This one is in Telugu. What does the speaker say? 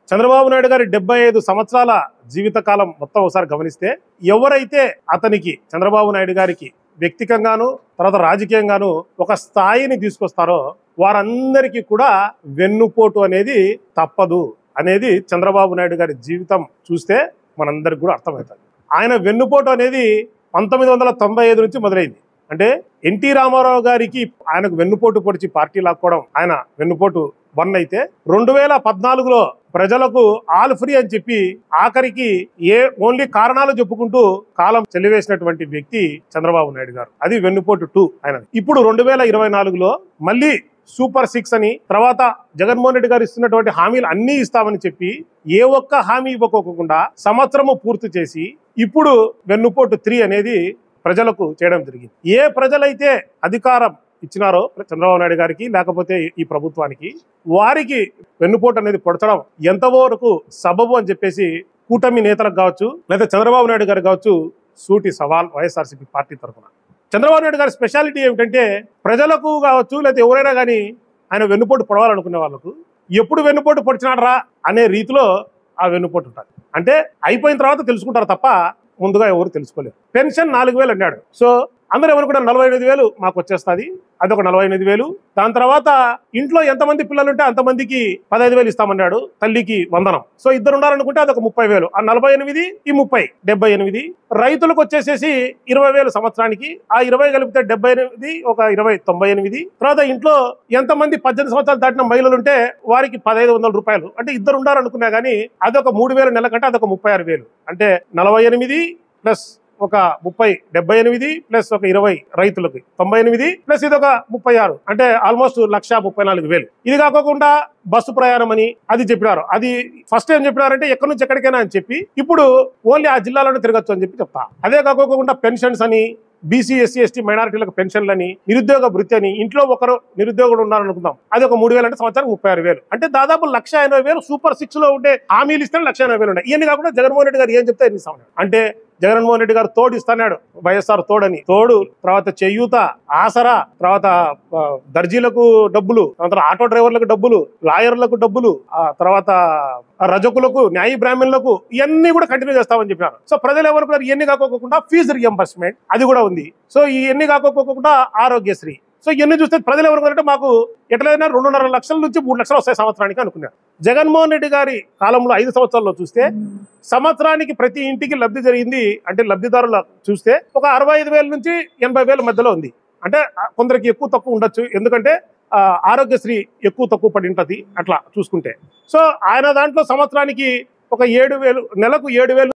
చంద్రబాబు నాయుడు గారి 75 సంవత్సరాల జీవితకాలం మొత్తం ఒకసారి గమనిస్తే ఎవరైతే అతనికి చంద్రబాబు నాయుడు గారికి వ్యక్తిగతంగాను తర్వాత రాజకీయంగాను ఒక స్థాయిని తీసుకొస్తారో వారందరికీ కూడా వెన్నుపోటు అనేది తప్పదు అనేది చంద్రబాబు నాయుడు గారి జీవితం చూస్తే మనందరికి కూడా అర్థమవుతుంది. ఆయన వెన్నుపోటు అనేది 1995 నుంచి మొదలైంది. అంటే ఎన్టీ రామారావు గారికి ఆయనకు వెన్నుపోటు పొడిచి పార్టీ లాక్కోవడం ఆయన వెన్నుపోటు 1 అయితే 2014లో ప్రజలకు ఆల్ ఫ్రీ అని చెప్పి ఆఖరికి ఓన్లీ కారణాలు చెప్పుకుంటూ కాలం చెల్లివేసినటువంటి వ్యక్తి చంద్రబాబు నాయుడు గారు. అది వెన్నుపోటు 2 ఆయన. ఇప్పుడు 2024లో మళ్ళీ సూపర్ 6 అని తర్వాత జగన్మోహన్ రెడ్డి గారు ఇస్తున్నటువంటి హామీలు అన్ని ఇస్తామని చెప్పి ఏ ఒక్క హామీ ఇవ్వకోకుండా సంవత్సరము పూర్తి చేసి ఇప్పుడు వెన్నుపోటు 3 అనేది ప్రజలకు చేయడం జరిగింది. ఏ ప్రజలైతే అధికారం ఇచ్చినారో చంద్రబాబు నాయుడు గారికి లేకపోతే ఈ ప్రభుత్వానికి వారికి వెన్నుపోటు అనేది పొడచడం ఎంతవరకు సబబు అని చెప్పేసి కూటమి నేతలకు కావచ్చు లేదా చంద్రబాబు నాయుడు గారు కావచ్చు సూటి సవాల్ వైఎస్ఆర్సీపీ పార్టీ తరఫున. చంద్రబాబు నాయుడు గారి స్పెషాలిటీ ఏమిటంటే ప్రజలకు కావచ్చు లేదా ఎవరైనా కానీ ఆయన వెన్నుపోటు పొడవాలనుకునే వాళ్ళకు ఎప్పుడు వెన్నుపోటు పొడిచినాడరా అనే రీతిలో ఆ వెన్నుపోటు ఉంటుంది. అంటే అయిపోయిన తర్వాత తెలుసుకుంటారు తప్ప ముందుగా ఎవరు తెలుసుకోలేరు. పెన్షన్ 4,000 అన్నాడు. సో అందరూ ఏమనుకుంటారు 48,000 మాకు వచ్చేస్తుంది, అదొక 48,000. దాని తర్వాత ఇంట్లో ఎంతమంది పిల్లలు ఉంటే అంతమందికి 15,000 ఇస్తామన్నాడు, తల్లికి వందనం. సో ఇద్దరు ఉన్నారనుకుంటే అదొక 30,000. ఆ 48 ఈ 30 78. రైతులకు వచ్చేసేసి 20,000 సంవత్సరానికి. ఆ 20 కలిపితే 78 ఒక 20 98. తర్వాత ఇంట్లో ఎంతమంది 18 సంవత్సరాలు దాటిన మహిళలు ఉంటే వారికి 1,500 రూపాయలు. అంటే ఇద్దరు ఉండాలనుకున్నా కానీ అదొక 3,000 నెల కంటే అదొక 36,000. అంటే 48 ప్లస్ ఒక 30 78 ప్లస్ ఒక 20 రైతులకు 98 ప్లస్ ఇది ఒక 36 అంటే ఆల్మోస్ట్ 1,34,000. ఇది కాకుండా బస్సు ప్రయాణం అని అది చెప్పినారు. అది ఫస్ట్ ఏం చెప్పినారంటే ఎక్కడి నుంచి ఎక్కడికైనా అని చెప్పి ఇప్పుడు ఓన్లీ ఆ జిల్లాలోనే తిరగచ్చు అని చెప్పి చెప్తా. అదే కాకుండా పెన్షన్స్ అని బీసీ ఎస్సీ ఎస్టీ మైనారిటీలకు పెన్షన్లని నిరుద్యోగ భృతి అని ఇంట్లో ఒకరు నిరుద్యోగుడు ఉన్నారనుకుందాం అది ఒక 3,000 అంటే సంవత్సరం 36,000. అంటే దాదాపు 1,80,000 సూపర్ 6 లో ఉండే హామీలు ఇస్తే 1,80,000 ఉన్నాయి. ఇవన్నీ కాకుండా జగన్మోహన్ రెడ్డి గారు ఏం చెప్తే ఎన్ని ఇస్తామన్నాడు అంటే జగన్మోహన్ రెడ్డి గారు తోడు ఇస్తున్నాడు, వైఎస్ఆర్ తోడని తోడు, తర్వాత చేయూత, ఆసరా, తర్వాత దర్జీలకు డబ్బులు, తర్వాత ఆటో డ్రైవర్లకు డబ్బులు, లాయర్లకు డబ్బులు, తర్వాత రజకులకు న్యాయ బ్రాహ్మణులకు ఇవన్నీ కూడా కంటిన్యూ చేస్తామని చెప్పినారు. సో ప్రజలు ఎవరు ఇవన్నీ కాకోకుండా ఫీజు రియంబర్స్మెంట్ అది కూడా ఉంది. సో ఇవన్నీ కాకోకుండా ఆరోగ్యశ్రీ. సో ఇవన్నీ చూస్తే ప్రజలు ఎవరు మాకు ఎట్లయినా 2.5 లక్షల నుంచి 3 లక్షలు వస్తాయి సంవత్సరానికి అనుకున్నారు. జగన్మోహన్ రెడ్డి గారి కాలంలో 5 సంవత్సరాల్లో చూస్తే సంవత్సరానికి ప్రతి ఇంటికి లబ్ధి జరిగింది. అంటే లబ్ధిదారులు చూస్తే ఒక 65,000 నుంచి 80,000 మధ్యలో ఉంది. అంటే కొందరికి ఎక్కువ తక్కువ ఉండొచ్చు, ఎందుకంటే ఆరోగ్యశ్రీ ఎక్కువ తక్కువ పడి ఉంటుంది అట్లా చూసుకుంటే. సో ఆయన దాంట్లో సంవత్సరానికి ఒక 7,000 నెలకు 7,000